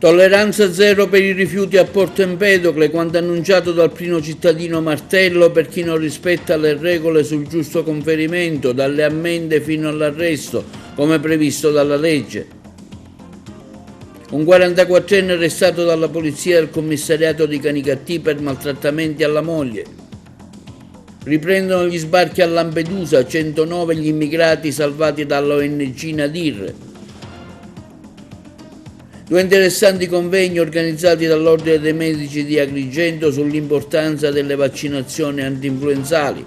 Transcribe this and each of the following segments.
Tolleranza zero per i rifiuti a Porto Empedocle, quanto annunciato dal primo cittadino Martello per chi non rispetta le regole sul giusto conferimento, dalle ammende fino all'arresto, come previsto dalla legge. Un 44enne arrestato dalla polizia del commissariato di Canicattì per maltrattamenti alla moglie. Riprendono gli sbarchi a Lampedusa, 109 gli immigrati salvati dalla ONG Nadir. Due interessanti convegni organizzati dall'Ordine dei Medici di Agrigento sull'importanza delle vaccinazioni antinfluenzali.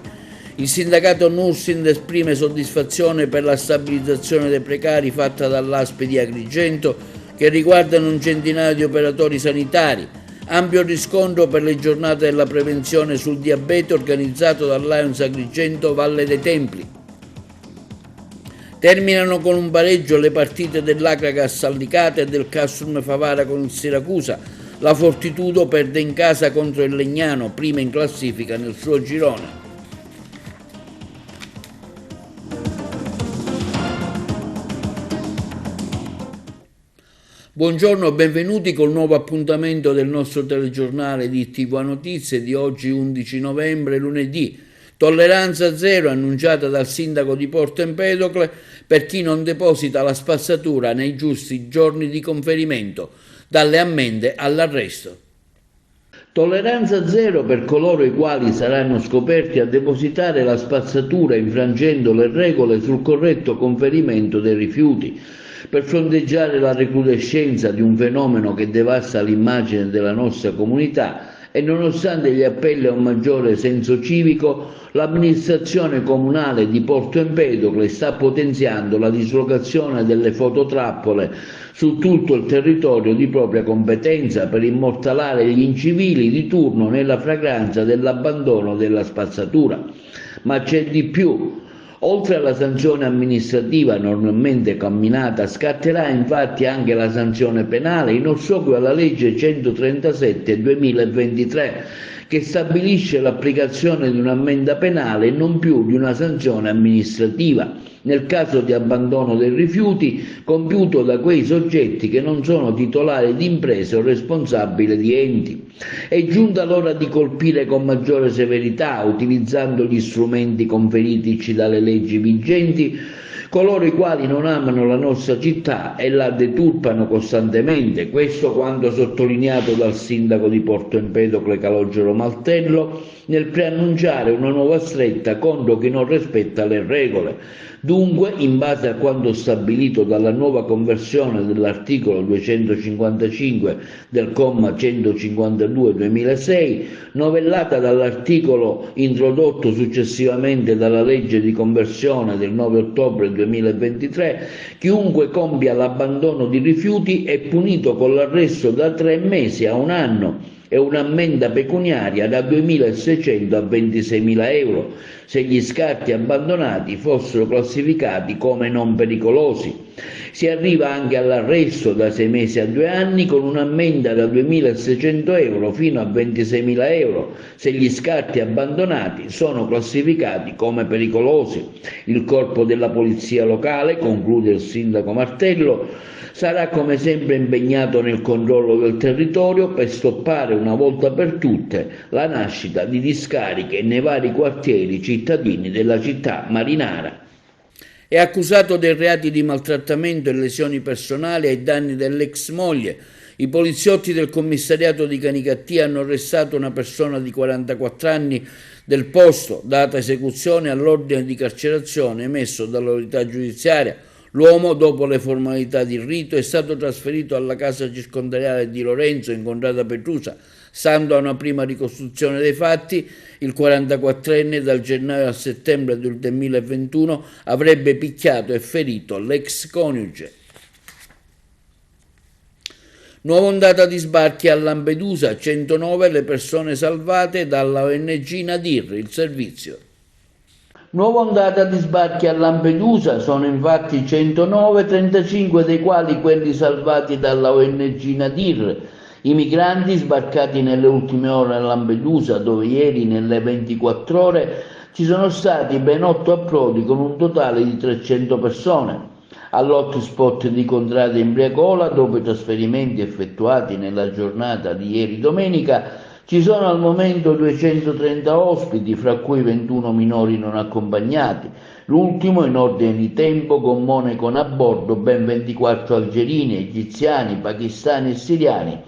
Il sindacato Nursind esprime soddisfazione per la stabilizzazione dei precari fatta dall'ASP di Agrigento, che riguardano un centinaio di operatori sanitari. Ampio riscontro per le giornate della prevenzione sul diabete organizzato dal Lions Agrigento Valle dei Templi. Terminano con un pareggio le partite dell'Acragas Allicate e del Castrum Favara con il Siracusa. La Fortitudo perde in casa contro il Legnano, prima in classifica nel suo girone. Buongiorno, benvenuti col nuovo appuntamento del nostro telegiornale di TV Notizie di oggi 11 novembre, lunedì. Tolleranza zero annunciata dal sindaco di Porto Empedocle per chi non deposita la spazzatura nei giusti giorni di conferimento, dalle ammende all'arresto. Tolleranza zero per coloro i quali saranno scoperti a depositare la spazzatura infrangendo le regole sul corretto conferimento dei rifiuti. Per fronteggiare la recrudescenza di un fenomeno che devasta l'immagine della nostra comunità e nonostante gli appelli a un maggiore senso civico, l'amministrazione comunale di Porto Empedocle sta potenziando la dislocazione delle fototrappole su tutto il territorio di propria competenza per immortalare gli incivili di turno nella fragranza dell'abbandono della spazzatura. Ma c'è di più. Oltre alla sanzione amministrativa normalmente camminata, scatterà infatti anche la sanzione penale in ossequio alla legge 137/2023, che stabilisce l'applicazione di un'ammenda penale e non più di una sanzione amministrativa, nel caso di abbandono dei rifiuti compiuto da quei soggetti che non sono titolari di imprese o responsabili di enti. È giunta l'ora di colpire con maggiore severità, utilizzando gli strumenti conferitici dalle leggi vigenti, coloro i quali non amano la nostra città e la deturpano costantemente. Questo quanto sottolineato dal sindaco di Porto Empedocle Calogero Martello nel preannunciare una nuova stretta contro chi non rispetta le regole. Dunque, in base a quanto stabilito dalla nuova conversione dell'articolo 255 del comma 152/2006, novellata dall'articolo introdotto successivamente dalla legge di conversione del 9 ottobre 2023, chiunque compia l'abbandono di rifiuti è punito con l'arresto da 3 mesi a 1 anno e un'ammenda pecuniaria da 2.600 a 26.000 euro se gli scarti abbandonati fossero classificati come non pericolosi. Si arriva anche all'arresto da 6 mesi a 2 anni con un'ammenda da 2.600 euro fino a 26.000 euro se gli scarti abbandonati sono classificati come pericolosi. Il corpo della polizia locale, conclude il sindaco Martello, sarà come sempre impegnato nel controllo del territorio per stoppare una volta per tutte la nascita di discariche nei vari quartieri cittadini della città marinara. È accusato dei reati di maltrattamento e lesioni personali ai danni dell'ex moglie. I poliziotti del commissariato di Canicattì hanno arrestato una persona di 44 anni del posto, data esecuzione all'ordine di carcerazione emesso dall'autorità giudiziaria. L'uomo, dopo le formalità di rito, è stato trasferito alla casa circondariale di Lorenzo in contrada Petrusa. Stando a una prima ricostruzione dei fatti, il 44enne dal gennaio a settembre del 2021 avrebbe picchiato e ferito l'ex coniuge. Nuova ondata di sbarchi a Lampedusa, 109 le persone salvate dalla ONG Nadir, il servizio. Nuova ondata di sbarchi a Lampedusa, sono infatti 109, 35 dei quali quelli salvati dalla ONG Nadir. I migranti sbarcati nelle ultime ore a Lampedusa, dove ieri nelle 24 ore ci sono stati ben 8 approdi con un totale di 300 persone. all'hotspot di Contrada Imbriacola, dopo i trasferimenti effettuati nella giornata di ieri domenica, ci sono al momento 230 ospiti, fra cui 21 minori non accompagnati. L'ultimo, in ordine di tempo, con Monaco a bordo ben 24 algerini, egiziani, pakistani e siriani,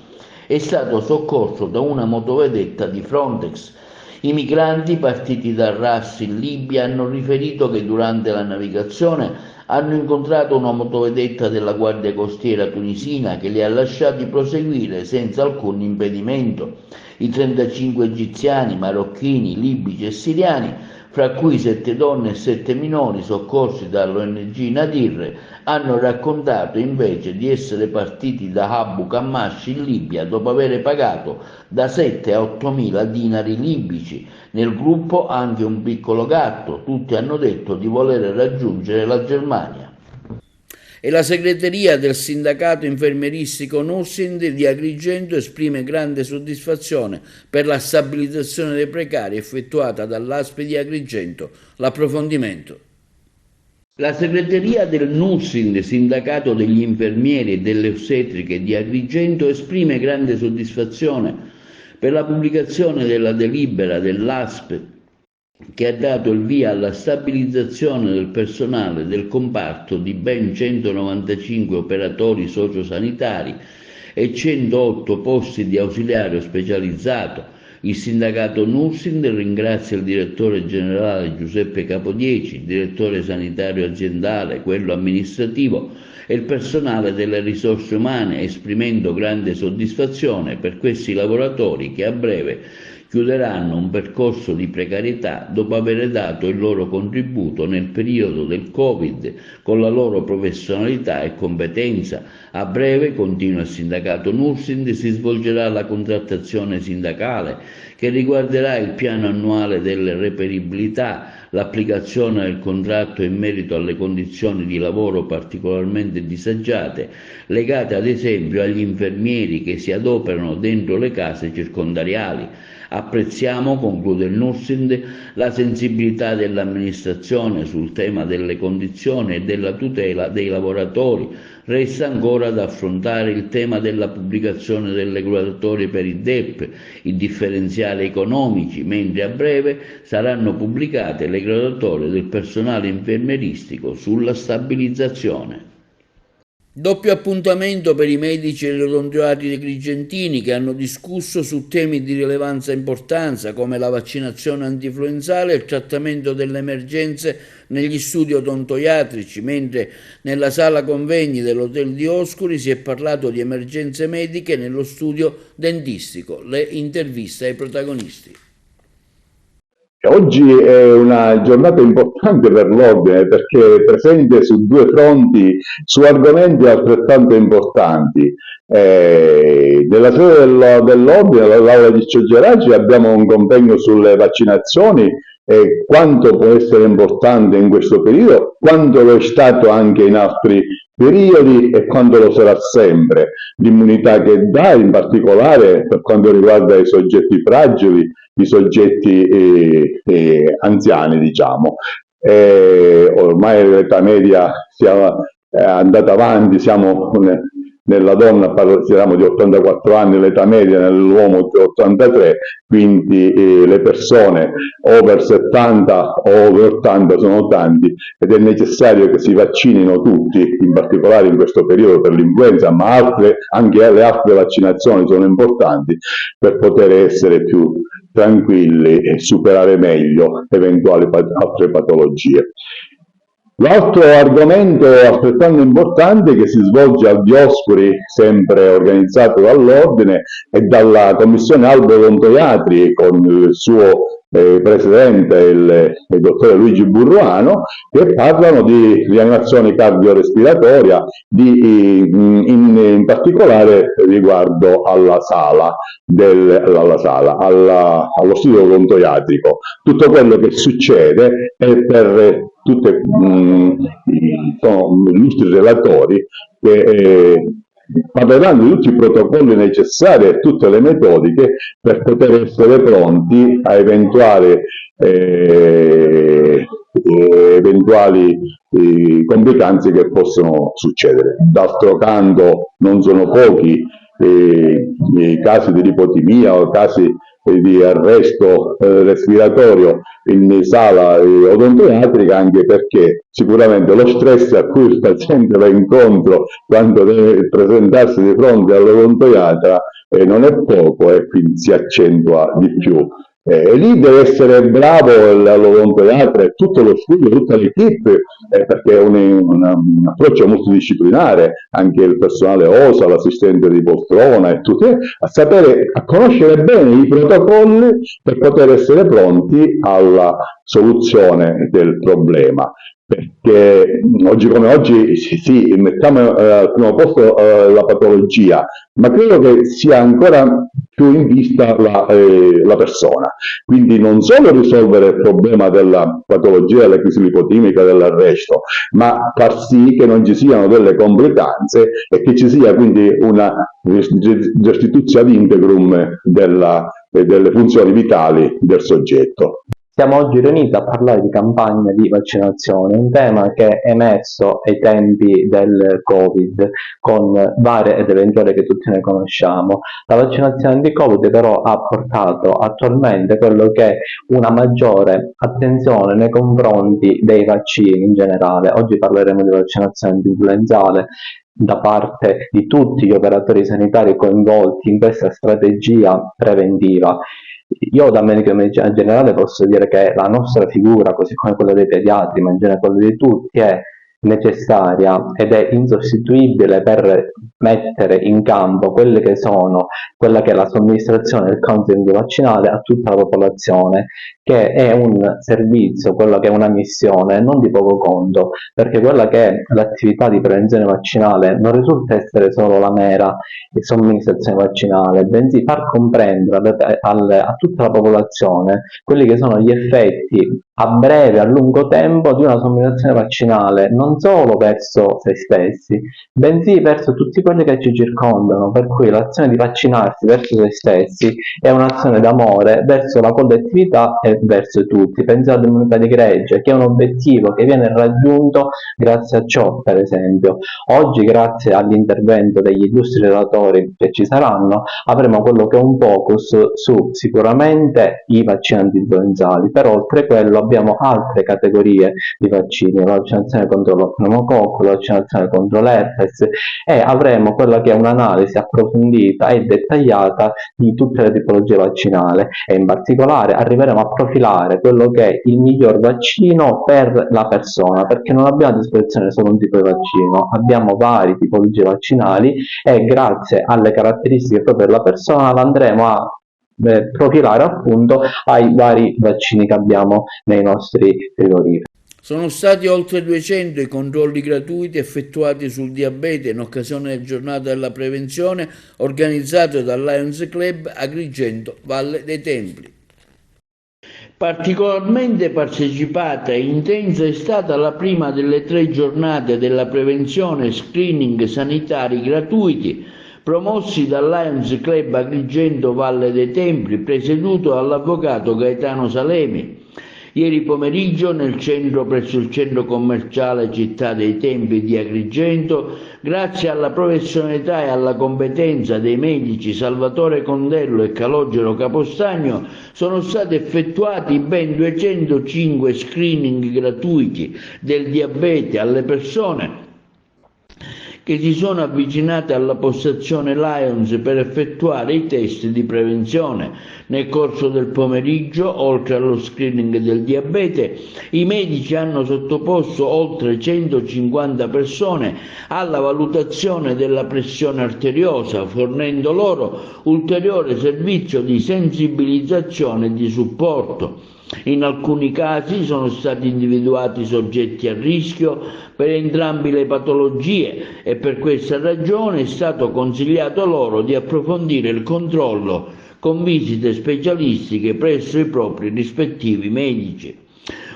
è stato soccorso da una motovedetta di Frontex. I migranti partiti da Ras in Libia hanno riferito che durante la navigazione hanno incontrato una motovedetta della Guardia Costiera tunisina che li ha lasciati proseguire senza alcun impedimento. I 35 egiziani, marocchini, libici e siriani, fra cui 7 donne e 7 minori soccorsi dall'ONG Nadir, hanno raccontato invece di essere partiti da Abu Kammash in Libia dopo aver pagato da 7 a 8 mila dinari libici. Nel gruppo anche un piccolo gatto. Tutti hanno detto di voler raggiungere la Germania. E la segreteria del sindacato infermieristico Nursing di Agrigento esprime grande soddisfazione per la stabilizzazione dei precari effettuata dall'ASP di Agrigento. L'approfondimento. La segreteria del Nursing, sindacato degli infermieri e delle ostetriche di Agrigento, esprime grande soddisfazione per la pubblicazione della delibera dell'ASP che ha dato il via alla stabilizzazione del personale del comparto di ben 195 operatori sociosanitari e 108 posti di ausiliario specializzato. Il sindacato Nursing ringrazia il direttore generale Giuseppe Capodieci, il direttore sanitario aziendale, quello amministrativo e il personale delle risorse umane, esprimendo grande soddisfazione per questi lavoratori che a breve chiuderanno un percorso di precarietà dopo aver dato il loro contributo nel periodo del Covid con la loro professionalità e competenza. A breve, continua il sindacato Nursing, si svolgerà la contrattazione sindacale che riguarderà il piano annuale delle reperibilità, l'applicazione del contratto in merito alle condizioni di lavoro particolarmente disagiate, legate ad esempio agli infermieri che si adoperano dentro le case circondariali. Apprezziamo, conclude il Nursing, la sensibilità dell'amministrazione sul tema delle condizioni e della tutela dei lavoratori. Resta ancora da affrontare il tema della pubblicazione delle graduatorie per i DEP, i differenziali economici, mentre a breve saranno pubblicate le graduatorie del personale infermieristico sulla stabilizzazione. Doppio appuntamento per i medici e gli odontoiatri agrigentini che hanno discusso su temi di rilevanza e importanza come la vaccinazione antinfluenzale e il trattamento delle emergenze negli studi odontoiatrici, mentre nella sala convegni dell'Hotel Dioscuri si è parlato di emergenze mediche nello studio dentistico. Le interviste ai protagonisti. Oggi è una giornata importante per l'Ordine perché è presente su due fronti, su argomenti altrettanto importanti. Nella sede dell'Ordine, all'Aula di Cioggeracci, abbiamo un convegno sulle vaccinazioni e quanto può essere importante in questo periodo, quanto lo è stato anche in altri periodi e quanto lo sarà sempre. L'immunità che dà, in particolare per quanto riguarda i soggetti fragili, i soggetti anziani, diciamo. Ormai l'età media è andata avanti, siamo nella donna siamo di 84 anni, l'età media nell'uomo di 83, quindi le persone over 70 o over 80 sono tanti ed è necessario che si vaccinino tutti, in particolare in questo periodo per l'influenza, ma anche le altre vaccinazioni sono importanti per poter essere più tranquilli e superare meglio eventuali altre patologie. L'altro argomento altrettanto importante che si svolge al Dioscuri, sempre organizzato dall'Ordine e dalla Commissione Albo Odontoiatri con il suo presidente, il dottore Luigi Burruano, che parlano di rianimazione cardiorespiratoria, in particolare riguardo alla sala, allo studio odontoiatrico. Tutto quello che succede è per tutti gli illustre relatori che parleranno di tutti i protocolli necessari e tutte le metodiche per poter essere pronti a eventuali complicanze che possono succedere. D'altro canto non sono pochi i casi di lipotimia o casi di arresto respiratorio in sala odontoiatrica, anche perché sicuramente lo stress a cui il paziente va incontro quando deve presentarsi di fronte all'odontoiatra non è poco e quindi si accentua di più. Lì deve essere bravo l'odontoiatra e tutto lo studio, tutta l'equipe, perché è un approccio multidisciplinare, anche il personale OSA, l'assistente di poltrona e tutti, a conoscere bene i protocolli per poter essere pronti alla soluzione del problema. Perché oggi come oggi sì, mettiamo al primo posto la patologia, ma credo che sia ancora più in vista la persona. Quindi non solo risolvere il problema della patologia, della crisi lipotimica, dell'arresto, ma far sì che non ci siano delle complicanze e che ci sia quindi una restituzione ad integrum delle funzioni vitali del soggetto. Siamo oggi riuniti a parlare di campagna di vaccinazione, un tema che è emerso ai tempi del Covid, con varie ed eventuali che tutti ne conosciamo. La vaccinazione di Covid però ha portato attualmente quello che è una maggiore attenzione nei confronti dei vaccini in generale. Oggi parleremo di vaccinazione influenzale da parte di tutti gli operatori sanitari coinvolti in questa strategia preventiva. Io da medico di medicina generale posso dire che la nostra figura, così come quella dei pediatri, ma in genere quella di tutti, è necessaria ed è insostituibile per mettere in campo quella che è la somministrazione del counseling vaccinale a tutta la popolazione, che è un servizio, quella che è una missione non di poco conto, perché quella che è l'attività di prevenzione vaccinale non risulta essere solo la mera somministrazione vaccinale, bensì far comprendere a tutta la popolazione quelli che sono gli effetti a breve e a lungo tempo di una somministrazione vaccinale, non solo verso se stessi, bensì verso tutti quelli che ci circondano, per cui l'azione di vaccinarsi verso se stessi è un'azione d'amore verso la collettività e verso tutti. Pensate all'immunità di gregge, che è un obiettivo che viene raggiunto grazie a ciò, per esempio. Oggi, grazie all'intervento degli illustri relatori che ci saranno, avremo quello che è un focus su sicuramente i vaccini antinfluenzali, però oltre quello abbiamo altre categorie di vaccini, la vaccinazione contro lo pneumococco, la vaccinazione contro l'herpes, e avremo quella che è un'analisi approfondita e dettagliata di tutte le tipologie vaccinali, e in particolare arriveremo a profilare quello che è il miglior vaccino per la persona, perché non abbiamo a disposizione solo un tipo di vaccino, abbiamo varie tipologie vaccinali e grazie alle caratteristiche proprio della persona andremo a profilare appunto ai vari vaccini che abbiamo nei nostri frigoriferi. Sono stati oltre 200 i controlli gratuiti effettuati sul diabete in occasione della giornata della prevenzione organizzato dal Lions Club Agrigento Valle dei Templi. Particolarmente partecipata e intensa è stata la prima delle 3 giornate della prevenzione e screening sanitari gratuiti promossi dal Lions Club Agrigento Valle dei Templi, presieduto dall'avvocato Gaetano Salemi. Ieri pomeriggio presso il centro commerciale Città dei Templi di Agrigento, grazie alla professionalità e alla competenza dei medici Salvatore Condello e Calogero Capostagno, sono stati effettuati ben 205 screening gratuiti del diabete alle persone che si sono avvicinate alla postazione Lions per effettuare i test di prevenzione. Nel corso del pomeriggio, oltre allo screening del diabete, i medici hanno sottoposto oltre 150 persone alla valutazione della pressione arteriosa, fornendo loro ulteriore servizio di sensibilizzazione e di supporto. In alcuni casi sono stati individuati soggetti a rischio per entrambe le patologie e per questa ragione è stato consigliato loro di approfondire il controllo con visite specialistiche presso i propri rispettivi medici.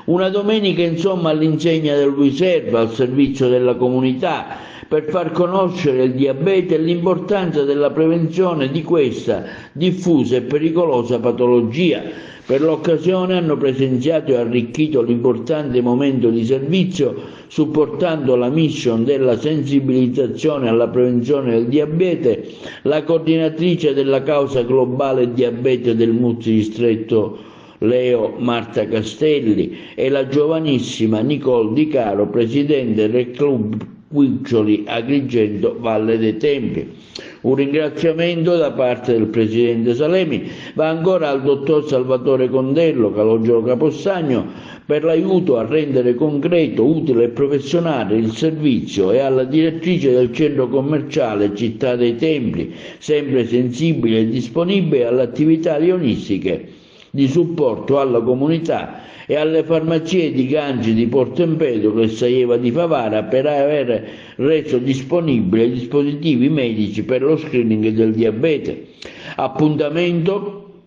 Una domenica insomma all'insegna del riserva, al servizio della comunità, per far conoscere il diabete e l'importanza della prevenzione di questa diffusa e pericolosa patologia. Per l'occasione hanno presenziato e arricchito l'importante momento di servizio, supportando la mission della sensibilizzazione alla prevenzione del diabete, la coordinatrice della causa globale diabete del multidistretto Leo Marta Castelli e la giovanissima Nicole Di Caro, presidente del club Cuccioli Agrigento Valle dei Templi. Un ringraziamento da parte del presidente Salemi va ancora al dottor Salvatore Condello, Calogero Capossagno, per l'aiuto a rendere concreto, utile e professionale il servizio, e alla direttrice del centro commerciale Città dei Templi, sempre sensibile e disponibile alle attività rionistiche di supporto alla comunità, e alle farmacie di Gangi di Porto Empedocle e Saieva di Favara per aver reso disponibili dispositivi medici per lo screening del diabete. Appuntamento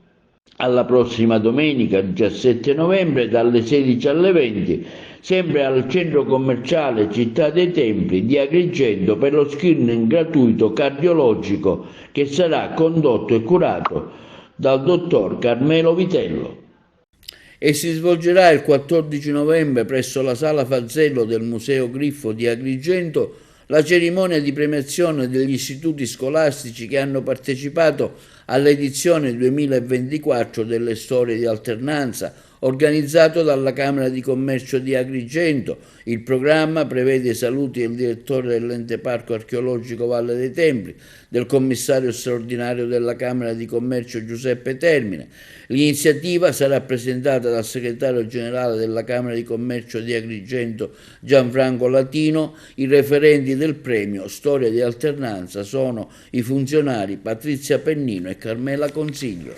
alla prossima domenica 17 novembre dalle 16 alle 20, sempre al centro commerciale Città dei Templi di Agrigento, per lo screening gratuito cardiologico che sarà condotto e curato dal dottor Carmelo Vitello. E si svolgerà il 14 novembre presso la Sala Fazzello del Museo Griffo di Agrigento la cerimonia di premiazione degli istituti scolastici che hanno partecipato all'edizione 2024 delle Storie di Alternanza, organizzato dalla Camera di Commercio di Agrigento. Il programma prevede i saluti del direttore dell'Ente Parco Archeologico Valle dei Templi, del commissario straordinario della Camera di Commercio Giuseppe Termine. L'iniziativa sarà presentata dal segretario generale della Camera di Commercio di Agrigento Gianfranco Latino. I referenti del premio Storia di Alternanza sono i funzionari Patrizia Pennino e Carmela Consiglio.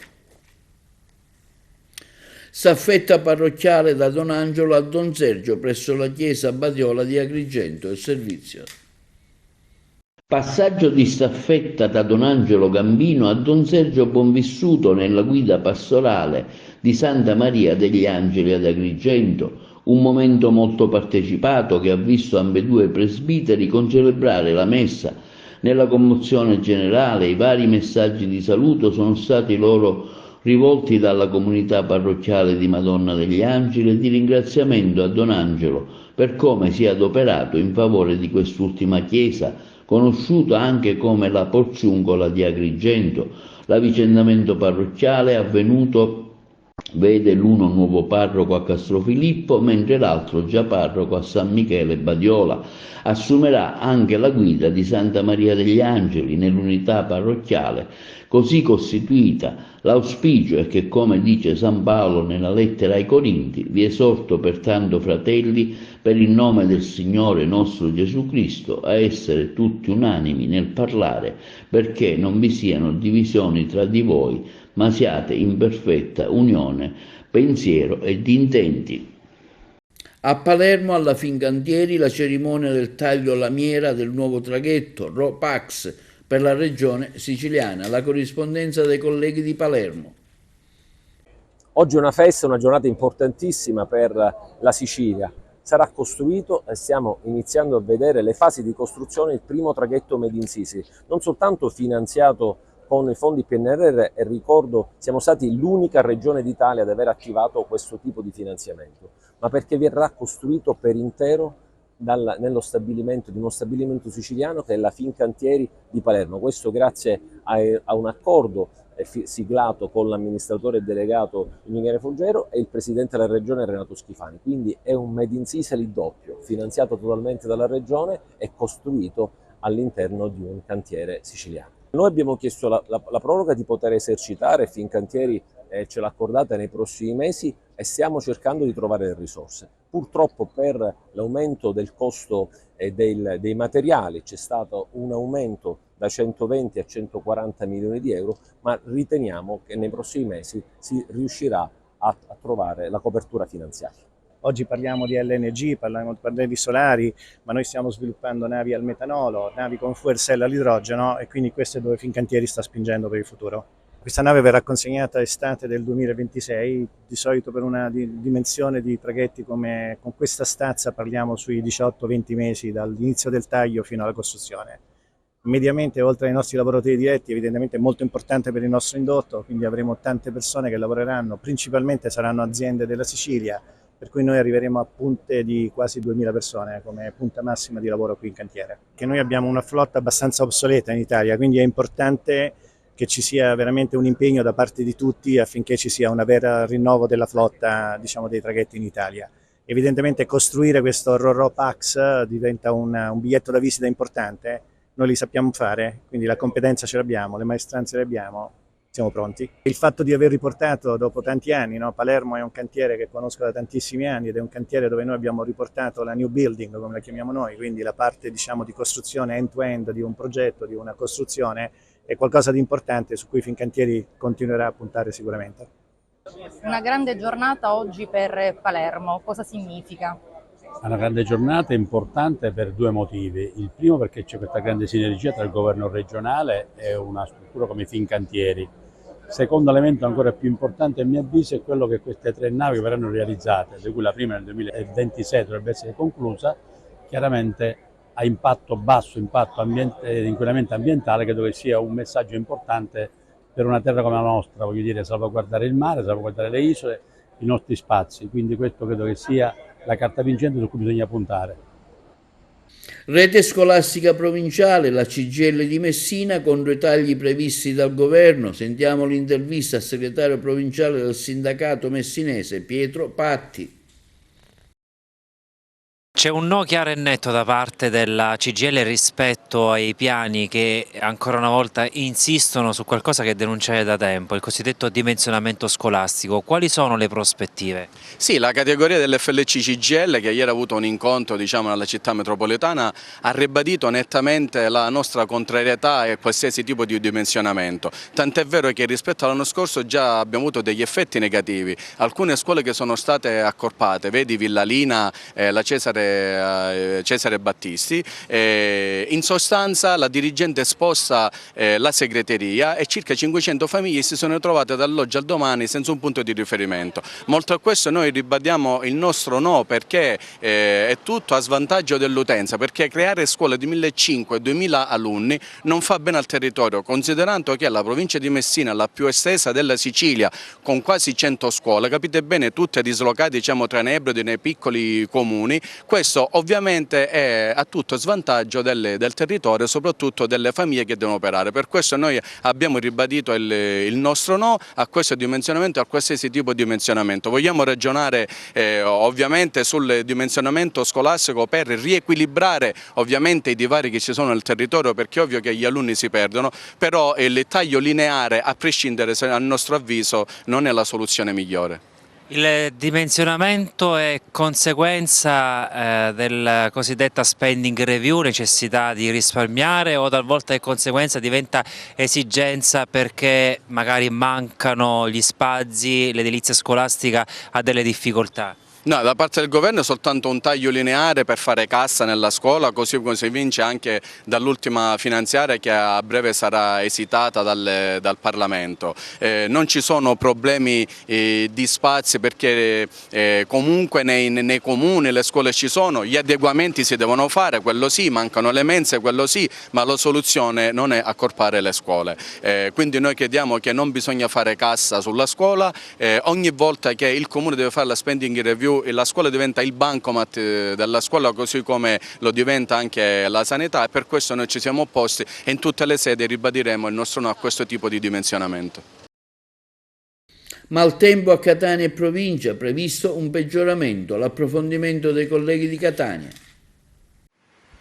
Staffetta parrocchiale da Don Angelo a Don Sergio presso la chiesa Badiola di Agrigento e servizio. Passaggio di staffetta da Don Angelo Gambino a Don Sergio Bonvissuto nella guida pastorale di Santa Maria degli Angeli ad Agrigento, un momento molto partecipato che ha visto ambedue presbiteri concelebrare la messa. Nella commozione generale i vari messaggi di saluto sono stati loro rivolti dalla comunità parrocchiale di Madonna degli Angeli e di ringraziamento a Don Angelo per come si è adoperato in favore di quest'ultima chiesa, conosciuta anche come la Porziuncola di Agrigento. L'avvicendamento parrocchiale è avvenuto vede l'uno nuovo parroco a Castrofilippo, mentre l'altro già parroco a San Michele Badiola. Assumerà anche la guida di Santa Maria degli Angeli nell'unità parrocchiale così costituita. L'auspicio è che, come dice San Paolo nella lettera ai Corinti, vi esorto pertanto, fratelli, per il nome del Signore nostro Gesù Cristo, a essere tutti unanimi nel parlare, perché non vi siano divisioni tra di voi, ma siate in perfetta unione, pensiero e di intenti. A Palermo, alla Fincantieri, la cerimonia del taglio lamiera del nuovo traghetto RoPax per la regione siciliana. La corrispondenza dei colleghi di Palermo. Oggi è una festa, una giornata importantissima per la Sicilia. Sarà costruito e stiamo iniziando a vedere le fasi di costruzione del primo traghetto Made in Sicily, non soltanto finanziato con i fondi PNRR, e ricordo siamo stati l'unica regione d'Italia ad aver attivato questo tipo di finanziamento, ma perché verrà costruito per intero nello stabilimento, di uno stabilimento siciliano che è la Fincantieri di Palermo. Questo grazie a un accordo siglato con l'amministratore delegato Michele Foggero e il presidente della regione Renato Schifani. Quindi è un Made in Sicily doppio, finanziato totalmente dalla regione e costruito all'interno di un cantiere siciliano. Noi abbiamo chiesto la proroga di poter esercitare Fincantieri, ce l'ha accordata nei prossimi mesi, e stiamo cercando di trovare le risorse. Purtroppo per l'aumento del costo dei materiali c'è stato un aumento da 120 a 140 milioni di euro, ma riteniamo che nei prossimi mesi si riuscirà a trovare la copertura finanziaria. Oggi parliamo di LNG, parliamo di pannelli solari, ma noi stiamo sviluppando navi al metanolo, navi con fuel cell all'idrogeno, e quindi questo è dove Fincantieri sta spingendo per il futuro. Questa nave verrà consegnata estate del 2026, di solito per una dimensione di traghetti come con questa stazza parliamo sui 18-20 mesi dall'inizio del taglio fino alla costruzione. Mediamente, oltre ai nostri lavoratori diretti, evidentemente è molto importante per il nostro indotto, quindi avremo tante persone che lavoreranno, principalmente saranno aziende della Sicilia, per cui noi arriveremo a punte di quasi 2000 persone come punta massima di lavoro qui in cantiere. Che noi abbiamo una flotta abbastanza obsoleta in Italia, quindi è importante che ci sia veramente un impegno da parte di tutti affinché ci sia una vera rinnovo della flotta, diciamo, dei traghetti in Italia. Evidentemente costruire questo Ro-Ro Pax diventa un biglietto da visita importante, noi li sappiamo fare, quindi la competenza ce l'abbiamo, le maestranze le abbiamo, siamo pronti. Il fatto di aver riportato dopo tanti anni, no? Palermo è un cantiere che conosco da tantissimi anni ed è un cantiere dove noi abbiamo riportato la new building, come la chiamiamo noi, quindi la parte, diciamo, di costruzione end-to-end di un progetto, di una costruzione, è qualcosa di importante su cui Fincantieri continuerà a puntare sicuramente. Una grande giornata oggi per Palermo, cosa significa? È una grande giornata importante per due motivi. Il primo perché c'è questa grande sinergia tra il governo regionale e una struttura come Fincantieri. Il secondo elemento ancora più importante a mio avviso è quello che queste 3 navi verranno realizzate, di cui la prima nel 2026 dovrebbe essere conclusa, chiaramente a impatto basso, inquinamento ambientale, credo che sia un messaggio importante per una terra come la nostra, voglio dire, salvaguardare il mare, salvaguardare le isole, i nostri spazi, quindi questo credo che sia la carta vincente su cui bisogna puntare. Rete scolastica provinciale, la CGIL di Messina contro i tagli previsti dal governo. Sentiamo l'intervista al segretario provinciale del sindacato messinese Pietro Patti. C'è un no chiaro e netto da parte della CGIL rispetto ai piani che ancora una volta insistono su qualcosa che denunciate da tempo, il cosiddetto dimensionamento scolastico. Quali sono le prospettive? Sì, la categoria dell'FLC CGIL, che ieri ha avuto un incontro, diciamo, nella città metropolitana, ha ribadito nettamente la nostra contrarietà a qualsiasi tipo di dimensionamento. Tant'è vero che rispetto all'anno scorso già abbiamo avuto degli effetti negativi. Alcune scuole che sono state accorpate, vedi Villalina, la Cesare Battisti, in sostanza la dirigente sposta la segreteria e circa 500 famiglie si sono trovate dall'oggi al domani senza un punto di riferimento. Molto a questo noi ribadiamo il nostro no, perché è tutto a svantaggio dell'utenza, perché creare scuole di 1.500-2.000 alunni non fa bene al territorio, considerando che la provincia di Messina è la più estesa della Sicilia, con quasi 100 scuole, capite bene, tutte dislocate, diciamo, tra Nebrodi nei piccoli comuni. Questo ovviamente è a tutto svantaggio del territorio, soprattutto delle famiglie che devono operare. Per questo noi abbiamo ribadito il nostro no a questo dimensionamento e a qualsiasi tipo di dimensionamento. Vogliamo ragionare ovviamente sul dimensionamento scolastico per riequilibrare ovviamente i divari che ci sono nel territorio, perché è ovvio che gli alunni si perdono, però il taglio lineare, a prescindere, a nostro avviso, non è la soluzione migliore. Il dimensionamento è conseguenza della cosiddetta spending review, necessità di risparmiare, o talvolta è conseguenza, diventa esigenza perché magari mancano gli spazi, l'edilizia scolastica ha delle difficoltà? No, da parte del governo è soltanto un taglio lineare per fare cassa nella scuola, così come si evince anche dall'ultima finanziaria che a breve sarà esitata dal Parlamento. Non ci sono problemi di spazi, perché comunque nei comuni le scuole ci sono, gli adeguamenti si devono fare, quello sì, mancano le mense, quello sì, ma la soluzione non è accorpare le scuole. Quindi noi chiediamo che non bisogna fare cassa sulla scuola, ogni volta che il comune deve fare la spending review la scuola diventa il bancomat della scuola, così come lo diventa anche la sanità, e per questo noi ci siamo opposti e in tutte le sedi ribadiremo il nostro no a questo tipo di dimensionamento. Maltempo a Catania e provincia, previsto un peggioramento, l'approfondimento dei colleghi di Catania.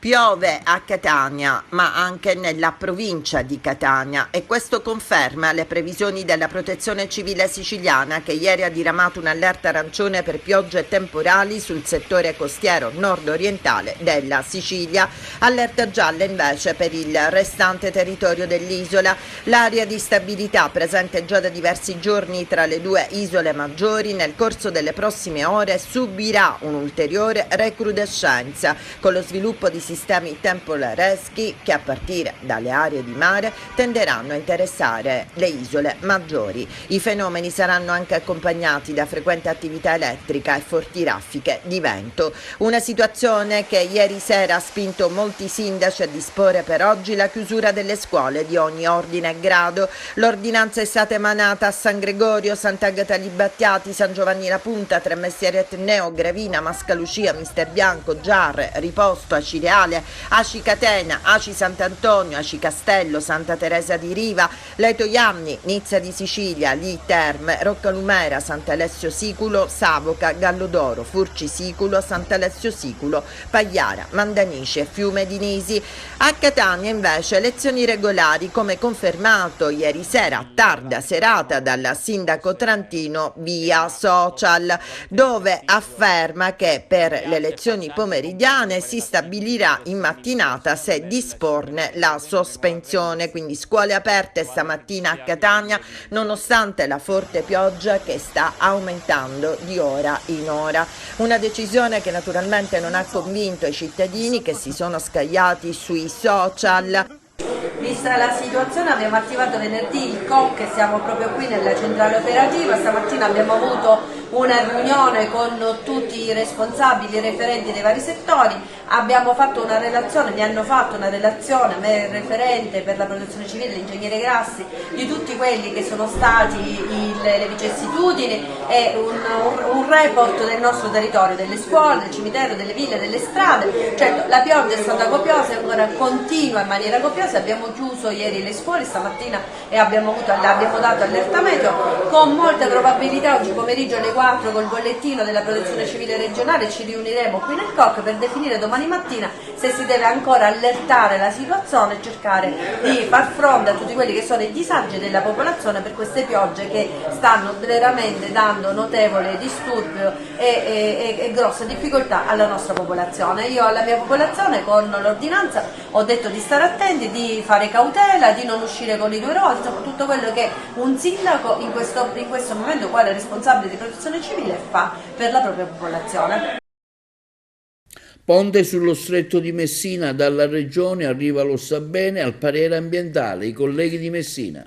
Piove a Catania, ma anche nella provincia di Catania, e questo conferma le previsioni della Protezione Civile siciliana, che ieri ha diramato un'allerta arancione per piogge temporali sul settore costiero nord-orientale della Sicilia, allerta gialla invece per il restante territorio dell'isola. L'area di stabilità, presente già da diversi giorni tra le due isole maggiori, nel corso delle prossime ore subirà un'ulteriore recrudescenza, con lo sviluppo di sistemi temporaleschi che a partire dalle aree di mare tenderanno a interessare le isole maggiori. I fenomeni saranno anche accompagnati da frequente attività elettrica e forti raffiche di vento. Una situazione che ieri sera ha spinto molti sindaci a disporre per oggi la chiusura delle scuole di ogni ordine e grado. L'ordinanza è stata emanata a San Gregorio, Sant'Agata Libattiati, San Giovanni La Punta, Tre Mestieri Etneo, Gravina, Mascalucia, Mister Bianco, Giarre, Riposto, Aci Reale, Aci Catena, Aci Sant'Antonio, Aci Castello, Santa Teresa di Riva, Leto Ianni, Nizza di Sicilia, Li Terme, Roccalumera, Sant'Alessio Siculo, Savoca, Gallodoro, Furci Siculo, Sant'Alessio Siculo, Pagliara, Mandanice e Fiume di Nisi. A Catania invece lezioni regolari, come confermato ieri sera a tarda serata dal sindaco trentino via social, dove afferma che per le lezioni pomeridiane si stabilirà in mattinata se disporne la sospensione, quindi scuole aperte stamattina a Catania nonostante la forte pioggia che sta aumentando di ora in ora. Una decisione che naturalmente non ha convinto i cittadini che si sono scagliati sui social. Vista la situazione abbiamo attivato venerdì il COC, siamo proprio qui nella centrale operativa. Stamattina abbiamo avuto una riunione con tutti i responsabili e referenti dei vari settori, abbiamo fatto una relazione, mi hanno fatto una relazione, me il referente per la protezione civile, l'ingegnere Grassi, di tutti quelli che sono stati le vicissitudini e un report del nostro territorio, delle scuole, del cimitero, delle ville, delle strade. Certo, la pioggia è stata copiosa e ancora continua in maniera copiosa, abbiamo chiuso ieri le scuole, stamattina abbiamo dato allerta meteo, con molte probabilità oggi pomeriggio alle 4 col bollettino della protezione civile regionale ci riuniremo qui nel COC per definire domani mattina se si deve ancora allertare la situazione e cercare di far fronte a tutti quelli che sono i disagi della popolazione per queste piogge che stanno veramente dando notevole disturbio e grosse difficoltà alla nostra popolazione. Io alla mia popolazione con l'ordinanza ho detto di stare attenti, di fare cautela, di non uscire con i due rossi, tutto quello che un sindaco in questo momento, quale responsabile di protezione civile, fa per la propria popolazione. Ponte sullo Stretto di Messina, dalla Regione arriva lo sa bene al parere ambientale, i colleghi di Messina.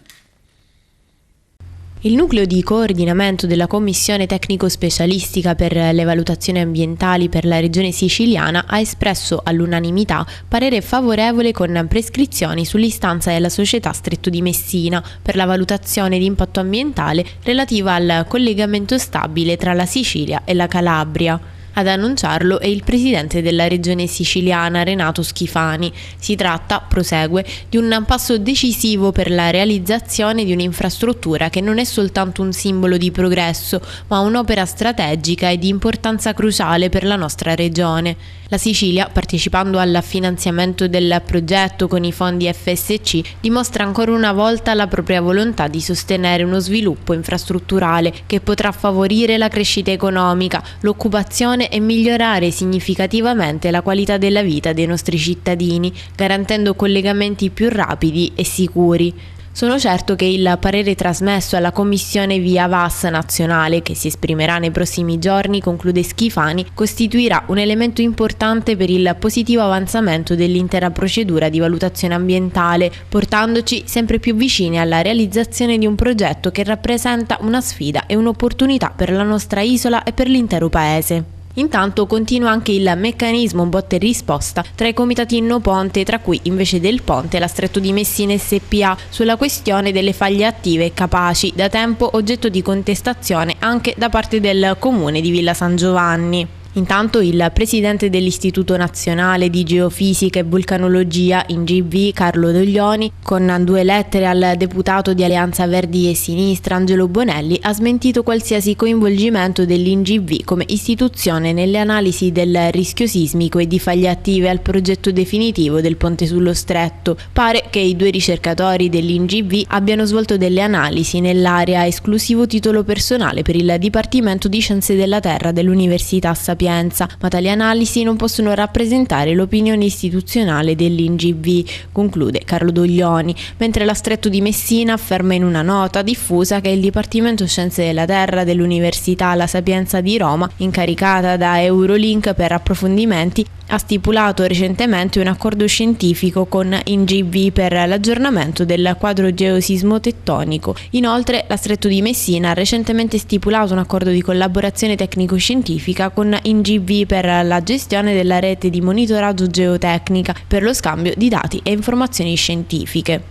Il nucleo di coordinamento della Commissione tecnico-specialistica per le valutazioni ambientali per la regione siciliana ha espresso all'unanimità parere favorevole con prescrizioni sull'istanza della società Stretto di Messina per la valutazione di impatto ambientale relativa al collegamento stabile tra la Sicilia e la Calabria. Ad annunciarlo è il presidente della regione siciliana Renato Schifani. Si tratta, prosegue, di un passo decisivo per la realizzazione di un'infrastruttura che non è soltanto un simbolo di progresso, ma un'opera strategica e di importanza cruciale per la nostra regione. La Sicilia, partecipando al finanziamento del progetto con i fondi FSC, dimostra ancora una volta la propria volontà di sostenere uno sviluppo infrastrutturale che potrà favorire la crescita economica, l'occupazione e migliorare significativamente la qualità della vita dei nostri cittadini, garantendo collegamenti più rapidi e sicuri. Sono certo che il parere trasmesso alla Commissione Via VAS nazionale, che si esprimerà nei prossimi giorni, conclude Schifani, costituirà un elemento importante per il positivo avanzamento dell'intera procedura di valutazione ambientale, portandoci sempre più vicini alla realizzazione di un progetto che rappresenta una sfida e un'opportunità per la nostra isola e per l'intero paese. Intanto continua anche il meccanismo botta e risposta tra i comitati No Ponte, tra cui invece del Ponte la Stretto di Messina SPA, sulla questione delle faglie attive e capaci, da tempo oggetto di contestazione anche da parte del comune di Villa San Giovanni. Intanto il presidente dell'Istituto Nazionale di Geofisica e Vulcanologia INGV, Carlo Doglioni, con 2 lettere al deputato di Alleanza Verdi e Sinistra Angelo Bonelli, ha smentito qualsiasi coinvolgimento dell'INGV come istituzione nelle analisi del rischio sismico e di faglie attive al progetto definitivo del ponte sullo Stretto. Pare che i 2 ricercatori dell'INGV abbiano svolto delle analisi nell'area a esclusivo titolo personale per il Dipartimento di Scienze della Terra dell'Università Sapienza sapienza, ma tali analisi non possono rappresentare l'opinione istituzionale dell'INGV, conclude Carlo Doglioni, mentre la Stretto di Messina afferma in una nota diffusa che il Dipartimento Scienze della Terra dell'Università La Sapienza di Roma, incaricata da Eurolink per approfondimenti, ha stipulato recentemente un accordo scientifico con INGV per l'aggiornamento del quadro geosismotettonico. Inoltre, la Stretto di Messina ha recentemente stipulato un accordo di collaborazione tecnico-scientifica con INGV per la gestione della rete di monitoraggio geotecnica per lo scambio di dati e informazioni scientifiche.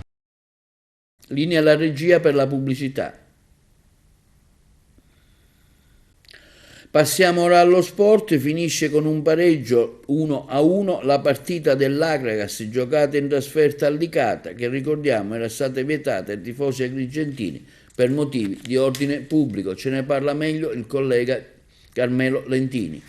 Linea alla regia per la pubblicità. Passiamo ora allo sport. Finisce con un pareggio 1-1 la partita dell'Agragas giocata in trasferta al Licata, che ricordiamo era stata vietata ai tifosi agrigentini per motivi di ordine pubblico. Ce ne parla meglio il collega Carmelo Lentini.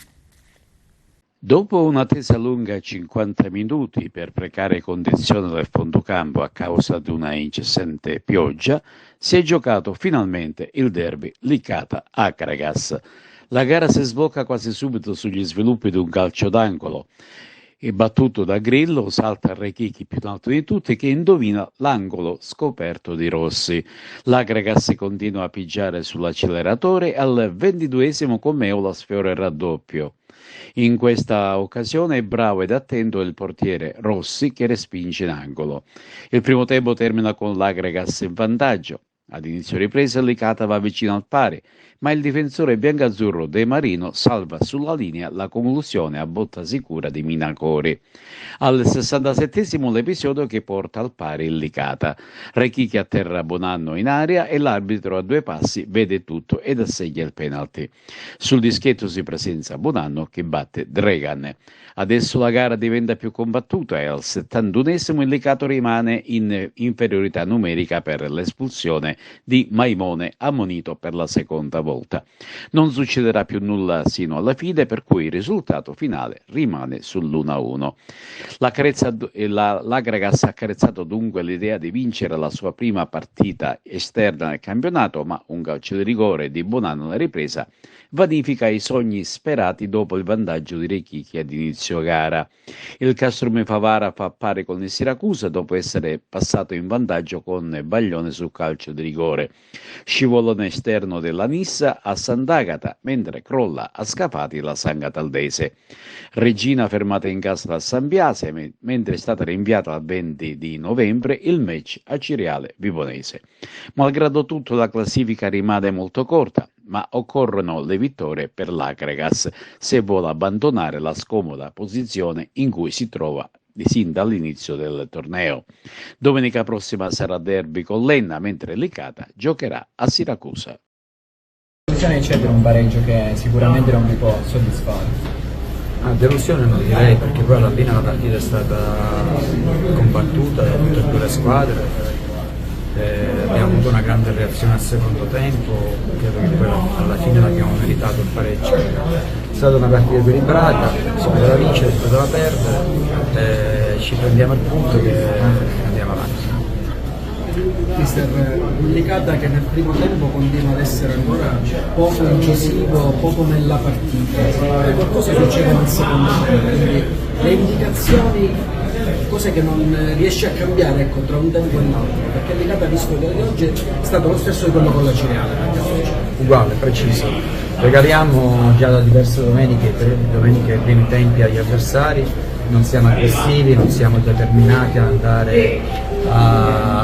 Dopo un'attesa lunga 50 minuti per precarie condizioni del fondocampo a causa di una incessante pioggia, si è giocato finalmente il derby Licata-Agragas. La gara si sblocca quasi subito sugli sviluppi di un calcio d'angolo. Il battuto da Grillo salta a Rechichi più in alto di tutti, che indovina l'angolo scoperto di Rossi. L'Agragas continua a pigiare sull'acceleratore e al 22esimo con Meola sfiora il raddoppio. In questa occasione è bravo ed attento il portiere Rossi, che respinge in angolo. Il primo tempo termina con l'Agragas in vantaggio. Ad inizio ripresa il Licata va vicino al pari, ma il difensore biancazzurro De Marino salva sulla linea la conclusione a botta sicura di Minacori. Al 67esimo l'episodio che porta al pari il Licata. Rechichi atterra Bonanno in aria e l'arbitro a due passi vede tutto ed assegna il penalty. Sul dischetto si presenza Bonanno che batte Dregan. Adesso la gara diventa più combattuta e al 71esimo il Licata rimane in inferiorità numerica per l'espulsione di Maimone, ammonito per la seconda volta. Non succederà più nulla sino alla fine, per cui il risultato finale rimane sull'1-1. L'Agragas ha accarezzato dunque l'idea di vincere la sua prima partita esterna nel campionato, ma un calcio di rigore di Bonanno alla ripresa vanifica i sogni sperati dopo il vantaggio di Rechichi ad inizio gara. Il Castrume Favara fa pari con il Siracusa dopo essere passato in vantaggio con Baglione su calcio di rigore. Scivolone esterno della Nissa a Sant'Agata, mentre crolla a Scafati la San Cataldese. Regina fermata in casa da San Biase, mentre è stata rinviata al 20 di novembre il match a Ciriale Vibonese. Malgrado tutto la classifica rimane molto corta, ma occorrono le vittorie per l'Agragas se vuole abbandonare la scomoda posizione in cui si trova sin dall'inizio del torneo. Domenica prossima sarà derby con l'Enna, mentre Licata giocherà a Siracusa. Delusione c'è per un pareggio che sicuramente non vi può soddisfare. Delusione non direi, perché poi alla fine la partita è stata combattuta da tutte e due le squadre. Abbiamo avuto una grande reazione al secondo tempo, credo che poi alla fine l'abbiamo meritato il pareggio. È stata una partita equilibrata, si poteva vincere, si poteva perdere, ci prendiamo il punto e andiamo avanti. Mister, un Licata che nel primo tempo continua ad essere ancora poco incisivo, poco nella partita, qualcosa succede nel secondo tempo, quindi le indicazioni, cose che non riesce a cambiare, ecco, tra un tempo e l'altro, perché il Licata, visto che oggi è stato lo stesso di quello con la Ciriale. Uguale, preciso. Regaliamo già da diverse domeniche i primi tempi agli avversari, non siamo aggressivi, non siamo determinati ad andare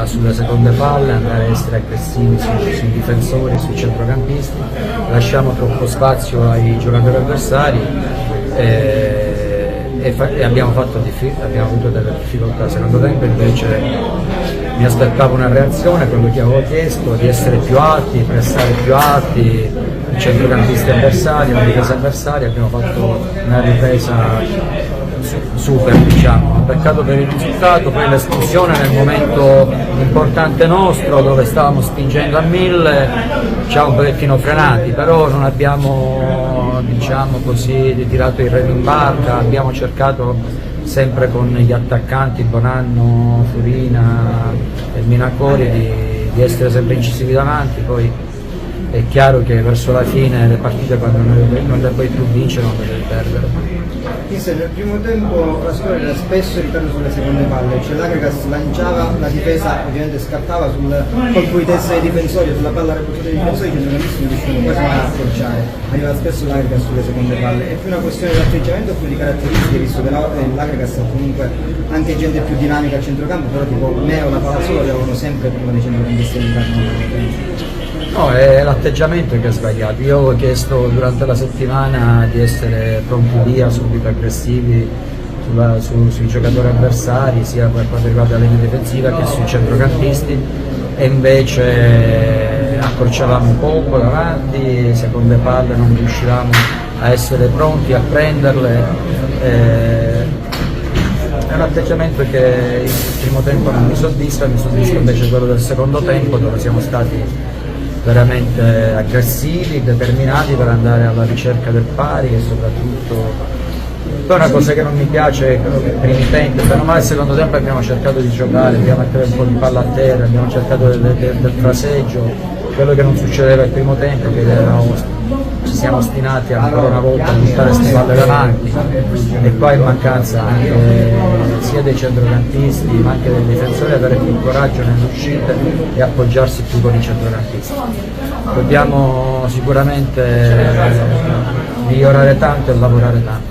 sulle seconde palle, andare a essere aggressivi sui difensori, sui centrocampisti, lasciamo troppo spazio ai giocatori avversari e abbiamo avuto delle difficoltà. Secondo tempo invece mi aspettavo una reazione, quello che avevo chiesto, di essere più alti, pressare più alti, i centrocampisti avversari, la difesa avversaria, abbiamo fatto una ripresa super, diciamo. Peccato per il risultato, poi l'espulsione nel momento importante nostro, dove stavamo spingendo a 1000, ci ha un pochettino frenati, però non abbiamo, diciamo così, tirato il rene in barca, abbiamo cercato sempre con gli attaccanti Bonanno, Furina e Minacori di essere sempre incisivi davanti, poi È chiaro che verso la fine le partite, quando non le puoi più vincere, non le devi perdere. Nel primo tempo la squadra era spesso in ritardo sulle seconde palle, cioè l'Agregas lanciava, la difesa ovviamente scattava sul colpo di testa dei difensori, sulla palla recuperata dei difensori, i centrocampisti non riuscivano quasi mai a accorciare, arrivava spesso l'Agregas sulle seconde palle. È più una questione di atteggiamento o più di caratteristiche, visto che l'Agregas ha comunque anche gente più dinamica al centrocampo, però tipo Meo o la Palazzolo arrivavano sempre prima dei centrocampisti di calcio. No, è l'atteggiamento che è sbagliato. Io ho chiesto durante la settimana di essere pronti via, subito aggressivi sui giocatori avversari, sia per quanto riguarda la linea difensiva che sui centrocampisti, e invece accorciavamo poco davanti, seconde palle non riuscivamo a essere pronti a prenderle. È un atteggiamento che il primo tempo non mi soddisfa invece quello del secondo tempo, dove siamo stati veramente aggressivi, determinati per andare alla ricerca del pari, e soprattutto poi una cosa che non mi piace è quello che primi tempi, per male il secondo tempo abbiamo cercato di giocare, abbiamo mettere un po' di palla a terra, abbiamo cercato del fraseggio, quello che non succedeva il primo tempo, che ci siamo ostinati ancora una volta a buttare queste palle davanti, e qua in mancanza anche sia dei centrocampisti ma anche dei difensori avere più coraggio nelle uscite e appoggiarsi più con i centrocampisti. Dobbiamo sicuramente migliorare tanto e lavorare tanto.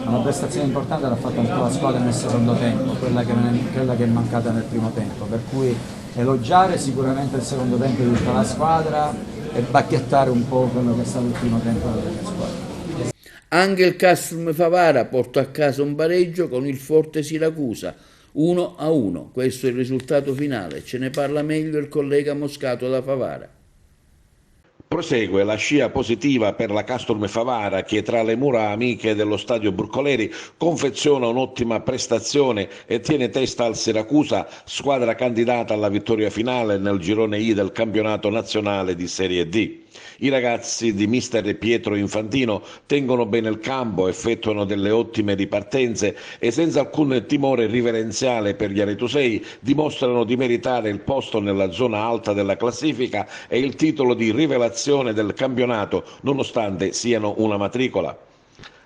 Una prestazione importante l'ha fatta anche la squadra nel secondo tempo, quella che è mancata nel primo tempo, per cui elogiare sicuramente il secondo tempo di tutta la squadra e bacchettare un po' quello che è stato il primo tempo della mia squadra. Anche il Castrum Favara portò a casa un pareggio con il Forte Siracusa, 1-1. Questo è il risultato finale. Ce ne parla meglio il collega Moscato da Favara. Prosegue la scia positiva per la Castrum Favara, che tra le mura amiche dello stadio Broccoleri confeziona un'ottima prestazione e tiene testa al Siracusa, squadra candidata alla vittoria finale nel girone I del campionato nazionale di Serie D. I ragazzi di mister Pietro Infantino tengono bene il campo, effettuano delle ottime ripartenze e senza alcun timore riverenziale per gli aretusei dimostrano di meritare il posto nella zona alta della classifica e il titolo di rivelazione del campionato, nonostante siano una matricola.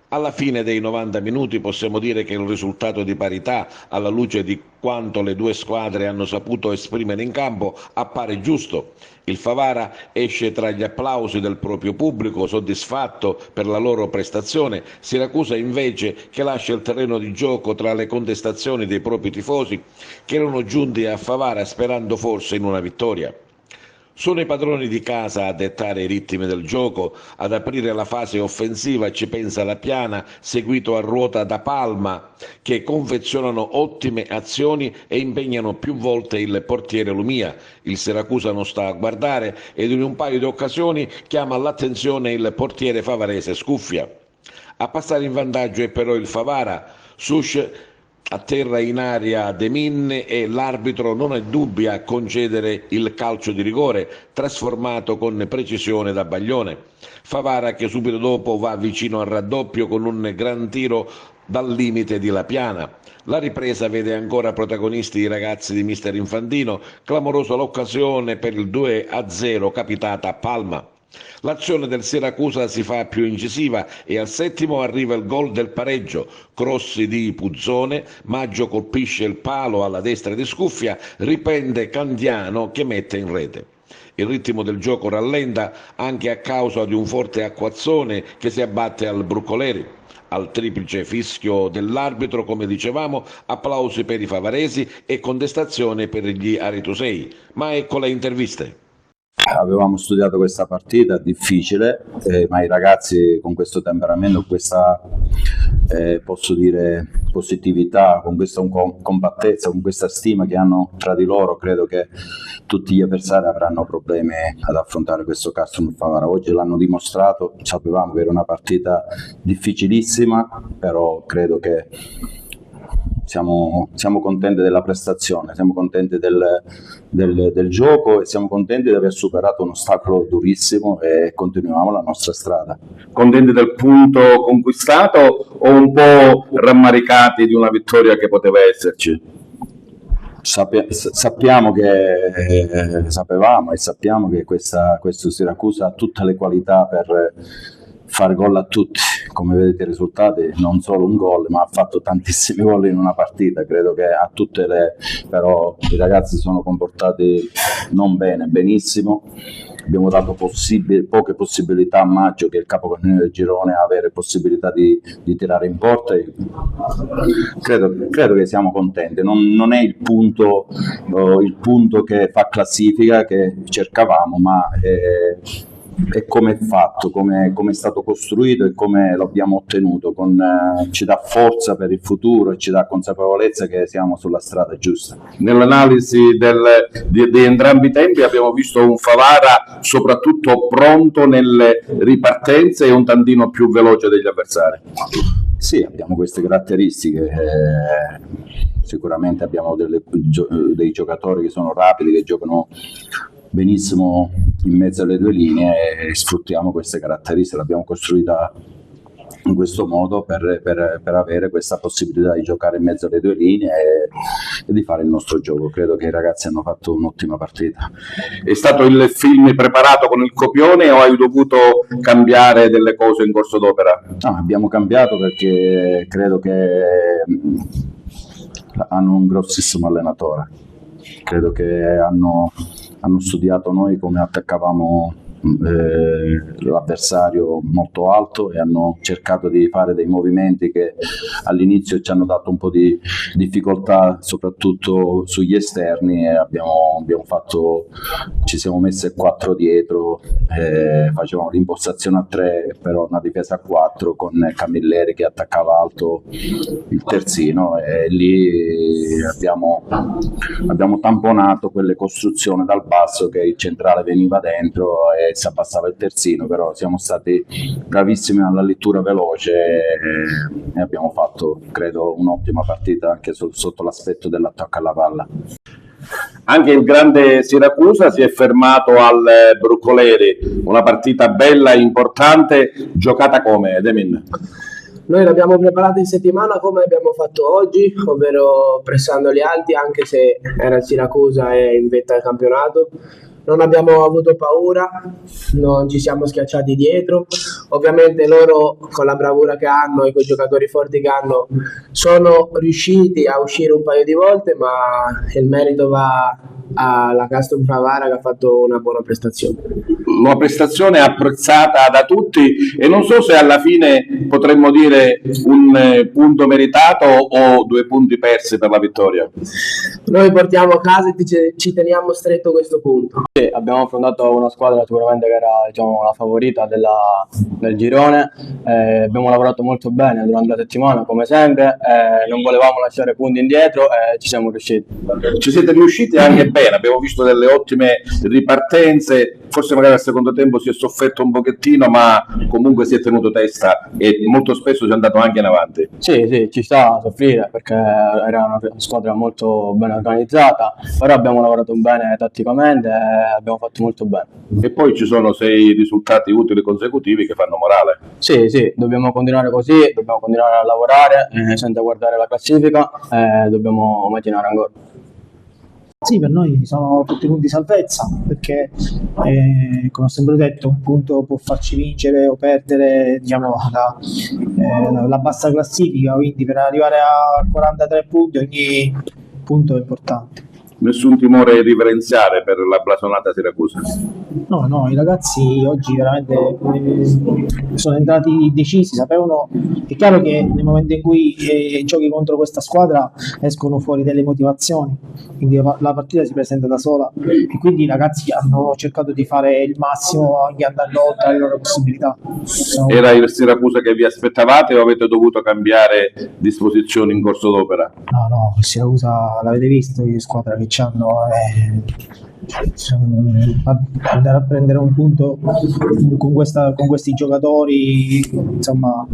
Alla fine dei 90 minuti possiamo dire che il risultato di parità, alla luce di quanto le due squadre hanno saputo esprimere in campo, appare giusto. Il Favara esce tra gli applausi del proprio pubblico, soddisfatto per la loro prestazione. Siracusa invece che lascia il terreno di gioco tra le contestazioni dei propri tifosi, che erano giunti a Favara sperando forse in una vittoria. Sono i padroni di casa a dettare i ritmi del gioco, ad aprire la fase offensiva ci pensa la Piana, seguito a ruota da Palma, che confezionano ottime azioni e impegnano più volte il portiere Lumia. Il Siracusa non sta a guardare ed in un paio di occasioni chiama l'attenzione il portiere favarese Scuffia. A passare in vantaggio è però il Favara. Sush atterra in aria De Minne e l'arbitro non è dubbio a concedere il calcio di rigore, trasformato con precisione da Baglione. Favara che subito dopo va vicino al raddoppio con un gran tiro dal limite di La Piana. La ripresa vede ancora protagonisti i ragazzi di mister Infantino, clamorosa l'occasione per il 2-0 capitata a Palma. L'azione del Siracusa si fa più incisiva e al settimo arriva il gol del pareggio. Crossi di Puzzone, Maggio colpisce il palo alla destra di Scuffia, riprende Candiano che mette in rete. Il ritmo del gioco rallenta anche a causa di un forte acquazzone che si abbatte al Broccoleri. Al triplice fischio dell'arbitro, come dicevamo, applausi per i favaresi e contestazione per gli aretusei. Ma ecco le interviste. Avevamo studiato questa partita difficile, ma i ragazzi con questo temperamento, questa posso dire positività, con questa compattezza, con questa stima che hanno tra di loro, credo che tutti gli avversari avranno problemi ad affrontare questo Castrum Favara. Oggi l'hanno dimostrato, sapevamo che era una partita difficilissima, però credo che siamo contenti della prestazione, siamo contenti del gioco e siamo contenti di aver superato un ostacolo durissimo e continuiamo la nostra strada. Contenti del punto conquistato o un po' rammaricati di una vittoria che poteva esserci? sappiamo che questo Siracusa ha tutte le qualità per fare gol a tutti. Come vedete i risultati, non solo un gol, ma ha fatto tantissimi gol in una partita. Credo che però i ragazzi si sono comportati non bene, benissimo. Abbiamo dato poche possibilità a Maggio, che è il capocannoniere del girone, a avere possibilità di tirare in porta. Credo che siamo contenti. Non è il punto che fa classifica che cercavamo, ma è come è fatto, come è stato costruito e come lo abbiamo ottenuto. Ci dà forza per il futuro e ci dà consapevolezza che siamo sulla strada giusta. Nell'analisi di entrambi i tempi abbiamo visto un Favara soprattutto pronto nelle ripartenze e un tantino più veloce degli avversari. Sì, abbiamo queste caratteristiche. Sicuramente abbiamo dei giocatori che sono rapidi, che giocano benissimo in mezzo alle due linee, e sfruttiamo queste caratteristiche. L'abbiamo costruita in questo modo per avere questa possibilità di giocare in mezzo alle due linee e di fare il nostro gioco. Credo che i ragazzi hanno fatto un'ottima partita. È stato il film preparato con il copione o hai dovuto cambiare delle cose in corso d'opera? No, abbiamo cambiato perché credo che hanno un grossissimo allenatore. Credo che hanno studiato noi come attaccavamo l'avversario molto alto, e hanno cercato di fare dei movimenti che all'inizio ci hanno dato un po' di difficoltà, soprattutto sugli esterni, e ci siamo messi a 4 dietro, facevamo l'impostazione a 3, però una difesa a 4 con Camilleri che attaccava alto il terzino, e lì abbiamo tamponato quelle costruzioni dal basso, che il centrale veniva dentro e si abbassava il terzino. Però siamo stati bravissimi alla lettura veloce e abbiamo fatto, credo, un'ottima partita anche sotto l'aspetto dell'attacco alla palla. Anche il grande Siracusa si è fermato al Broccoleri, una partita bella, importante, giocata come, Demin? Noi l'abbiamo preparata in settimana come abbiamo fatto oggi, ovvero pressandoli alti, anche se era il Siracusa e in vetta al campionato. Non abbiamo avuto paura, non ci siamo schiacciati dietro. Ovviamente loro, con la bravura che hanno e con i giocatori forti che hanno, sono riusciti a uscire un paio di volte, ma il merito va alla Castrum Favara, che ha fatto una buona prestazione. Una prestazione apprezzata da tutti, e non so se alla fine potremmo dire un punto meritato o 2 punti persi per la vittoria. Noi portiamo a casa e ci teniamo stretto questo punto. Sì, abbiamo affrontato una squadra sicuramente che era, diciamo, la favorita del girone. Abbiamo lavorato molto bene durante la settimana, come sempre, non volevamo lasciare punti indietro e ci siamo riusciti. Ci siete riusciti anche bene, abbiamo visto delle ottime ripartenze, forse magari al secondo tempo si è sofferto un pochettino, ma comunque si è tenuto testa e molto spesso si è andato anche in avanti. Sì, ci sta a soffrire perché era una squadra molto ben organizzata, però abbiamo lavorato bene tatticamente e abbiamo fatto molto bene. E poi ci sono 6 risultati utili consecutivi che fanno morale. Sì, dobbiamo continuare così, dobbiamo continuare a lavorare senza guardare la classifica, dobbiamo macinare ancora. Sì, per noi sono tutti punti di salvezza, perché come ho sempre detto, un punto può farci vincere o perdere, diciamo, la bassa classifica, quindi per arrivare a 43 punti ogni punto è importante. Nessun timore riverenziale per la blasonata Siracusa? No, i ragazzi oggi veramente sono entrati decisi, sapevano. È chiaro che nel momento in cui giochi contro questa squadra escono fuori delle motivazioni, quindi la partita si presenta da sola, e quindi i ragazzi hanno cercato di fare il massimo, anche andando oltre le loro possibilità. Era il Siracusa che vi aspettavate o avete dovuto cambiare disposizioni in corso d'opera? No, il Siracusa l'avete visto, che squadra che c'hanno, andare a prendere un punto con questi giocatori, insomma,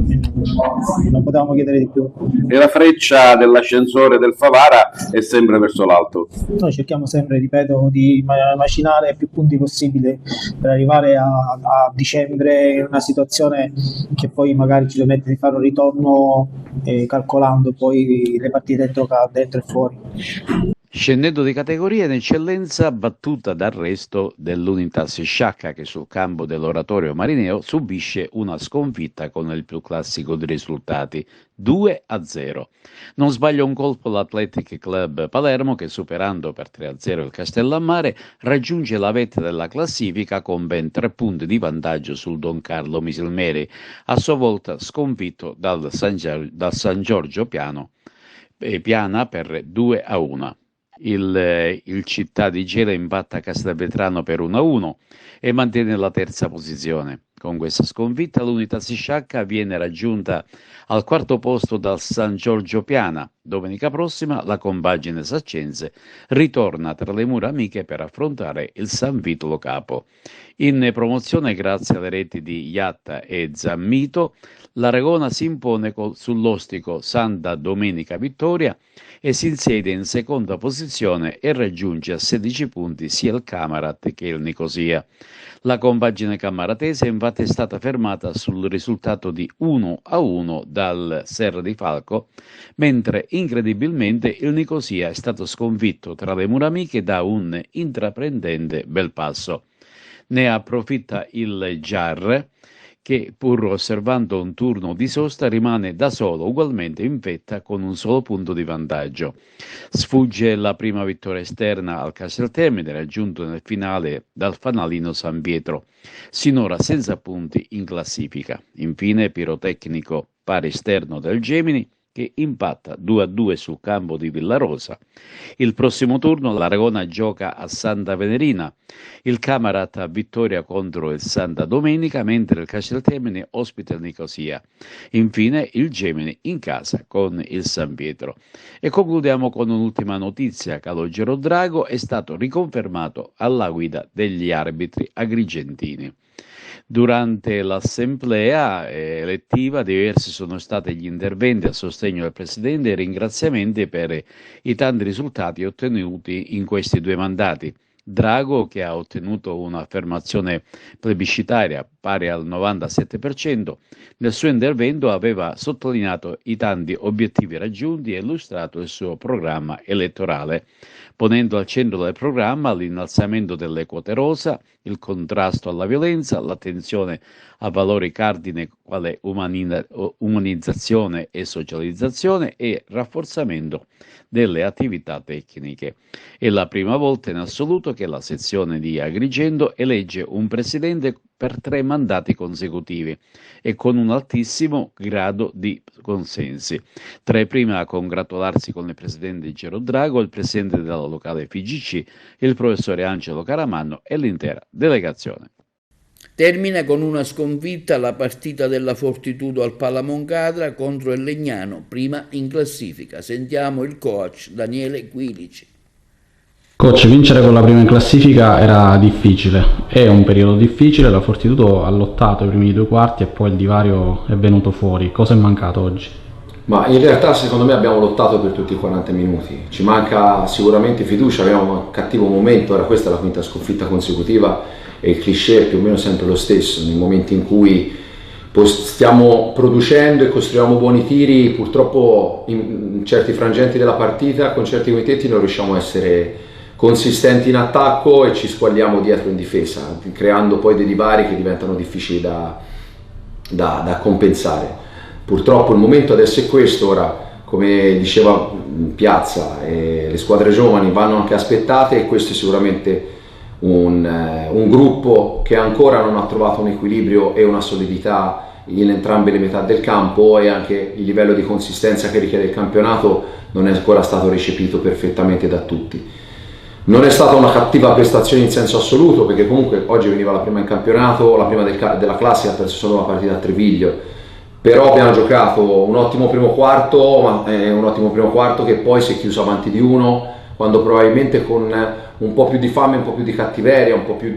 non potevamo chiedere di più. E la freccia dell'ascensore del Favara è sempre verso l'alto? Noi cerchiamo sempre, ripeto, di macinare più punti possibili per arrivare a dicembre in una situazione che poi magari ci permette di fare un ritorno calcolando poi le partite dentro e fuori. Scendendo di categoria in eccellenza, battuta d'arresto dell'Unitas Sciacca che sul campo dell'Oratorio Marineo subisce una sconfitta con il più classico dei risultati, 2-0. Non sbaglia un colpo l'Athletic Club Palermo che superando per 3-0 il Castellammare raggiunge la vetta della classifica con ben 3 punti di vantaggio sul Don Carlo Misilmeri, a sua volta sconfitto dal San Giorgio Piana per 2-1. Il Città di Gela impatta Castelvetrano per 1-1 e mantiene la terza posizione. Con questa sconfitta l'Unitas Sciacca viene raggiunta al quarto posto dal San Giorgio Piana. Domenica prossima la compagine saccense ritorna tra le mura amiche per affrontare il San Vito Lo Capo. In promozione, grazie alle reti di Iatta e Zammito, l'Aragona si impone sull'ostico Santa Domenica Vittoria e si insiede in seconda posizione e raggiunge a 16 punti sia il Camarat che il Nicosia. La compagine camaratese infatti è stata fermata sul risultato di 1-1 dal Serra di Falco, mentre incredibilmente il Nicosia è stato sconfitto tra le mura amiche da un intraprendente Belpasso. Ne approfitta il Jar che, pur osservando un turno di sosta, rimane da solo ugualmente in vetta con un solo punto di vantaggio. Sfugge la prima vittoria esterna al Casteltermine, raggiunto nel finale dal fanalino San Pietro, sinora senza punti in classifica. Infine Pirotecnico pari esterno del Gemini, che impatta 2-2 sul campo di Villarosa. Il prossimo turno l'Aragona gioca a Santa Venerina, il Camarat a vittoria contro il Santa Domenica, mentre il Casteltermine ospita il Nicosia. Infine il Gemini in casa con il San Pietro. E concludiamo con un'ultima notizia: Calogero Drago è stato riconfermato alla guida degli arbitri agrigentini. Durante l'assemblea elettiva diversi sono stati gli interventi a sostegno del Presidente e ringraziamenti per i tanti risultati ottenuti in questi 2 mandati. Drago, che ha ottenuto un'affermazione plebiscitaria pari al 97%, nel suo intervento aveva sottolineato i tanti obiettivi raggiunti e illustrato il suo programma elettorale, ponendo al centro del programma l'innalzamento delle quote rosa, il contrasto alla violenza, l'attenzione a valori cardine quale umanizzazione e socializzazione e rafforzamento delle attività tecniche. È la prima volta in assoluto che la sezione di Agrigento elegge un presidente per 3 mandati consecutivi e con un altissimo grado di consensi. Tra i primi a congratularsi con il presidente Gero Drago, il presidente della locale FIGC, il professore Angelo Caramanno e l'intera delegazione. Termina con una sconfitta la partita della Fortitudo al Palamoncadra contro il Legnano, prima in classifica. Sentiamo il coach Daniele Quilici. Coach, vincere con la prima in classifica era difficile, è un periodo difficile, la Fortitudo ha lottato i primi 2 quarti e poi il divario è venuto fuori. Cosa è mancato oggi? Ma in realtà secondo me abbiamo lottato per tutti i 40 minuti, ci manca sicuramente fiducia, abbiamo un cattivo momento, ora questa è la quinta sconfitta consecutiva e il cliché è più o meno sempre lo stesso, nei momenti in cui stiamo producendo e costruiamo buoni tiri, purtroppo in certi frangenti della partita con certi comitetti non riusciamo a essere consistenti in attacco e ci squagliamo dietro in difesa, creando poi dei divari che diventano difficili da compensare. Purtroppo il momento adesso è questo, ora come diceva Piazza, le squadre giovani vanno anche aspettate e questo è sicuramente un gruppo che ancora non ha trovato un equilibrio e una solidità in entrambe le metà del campo e anche il livello di consistenza che richiede il campionato non è ancora stato recepito perfettamente da tutti. Non è stata una cattiva prestazione in senso assoluto perché comunque oggi veniva la prima in campionato, la prima della classe, ha perso solo la partita a Treviglio, però abbiamo giocato un ottimo primo quarto, ma un ottimo primo quarto che poi si è chiuso avanti di 1, quando probabilmente con un po' più di fame, un po' più di cattiveria, un po' più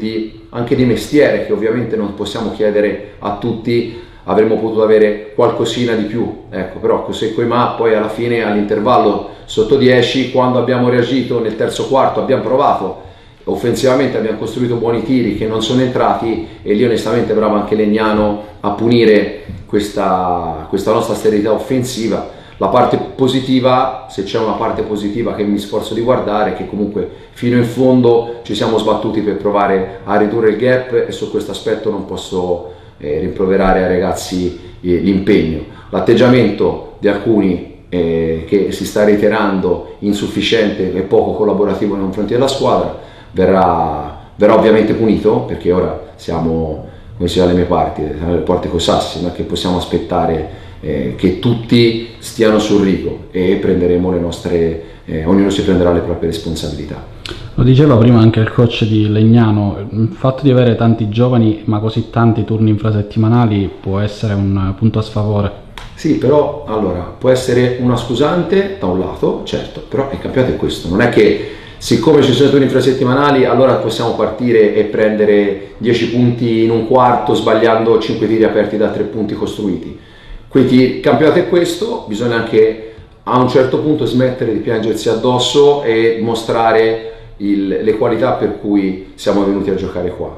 anche di mestiere, che ovviamente non possiamo chiedere a tutti, avremmo potuto avere qualcosina di più, ecco, però così coi ma poi alla fine all'intervallo sotto 10, quando abbiamo reagito nel terzo quarto abbiamo provato, offensivamente abbiamo costruito buoni tiri che non sono entrati e lì onestamente bravo anche Legnano a punire questa nostra sterilità offensiva. La parte positiva, se c'è una parte positiva che mi sforzo di guardare, è che comunque fino in fondo ci siamo sbattuti per provare a ridurre il gap, e su questo aspetto non posso rimproverare ai ragazzi l'impegno. L'atteggiamento di alcuni che si sta reiterando insufficiente e poco collaborativo nei confronti della squadra verrà ovviamente punito, perché ora siamo, come si dice dalle mie parti, siamo alle porte coi sassi, non è che possiamo aspettare che tutti stiano sul rigo, e prenderemo le nostre, ognuno si prenderà le proprie responsabilità. Lo diceva prima anche il coach di Legnano, il fatto di avere tanti giovani ma così tanti turni infrasettimanali può essere un punto a sfavore. Sì, però allora può essere una scusante da un lato, certo, però il campionato è questo, non è che siccome ci sono turni infrasettimanali allora possiamo partire e prendere 10 punti in un quarto sbagliando 5 tiri aperti da 3 punti costruiti. Quindi il campionato è questo, bisogna anche a un certo punto smettere di piangersi addosso e mostrare le qualità per cui siamo venuti a giocare qua,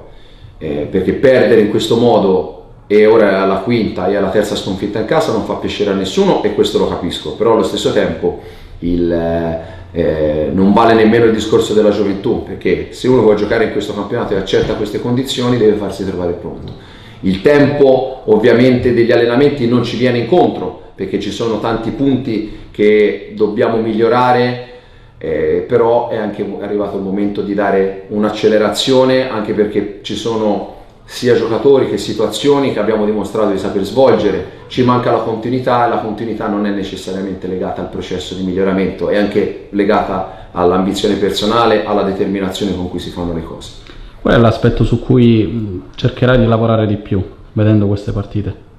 perché perdere in questo modo, e ora alla quinta e alla terza sconfitta in casa, non fa piacere a nessuno, e questo lo capisco, però allo stesso tempo non vale nemmeno il discorso della gioventù, perché se uno vuole giocare in questo campionato e accetta queste condizioni deve farsi trovare pronto. Il tempo ovviamente degli allenamenti non ci viene incontro, perché ci sono tanti punti che dobbiamo migliorare, però è anche arrivato il momento di dare un'accelerazione, anche perché ci sono sia giocatori che situazioni che abbiamo dimostrato di saper svolgere. Ci manca la continuità, e la continuità non è necessariamente legata al processo di miglioramento, è anche legata all'ambizione personale, alla determinazione con cui si fanno le cose. Qual è l'aspetto su cui cercherai di lavorare di più vedendo queste partite?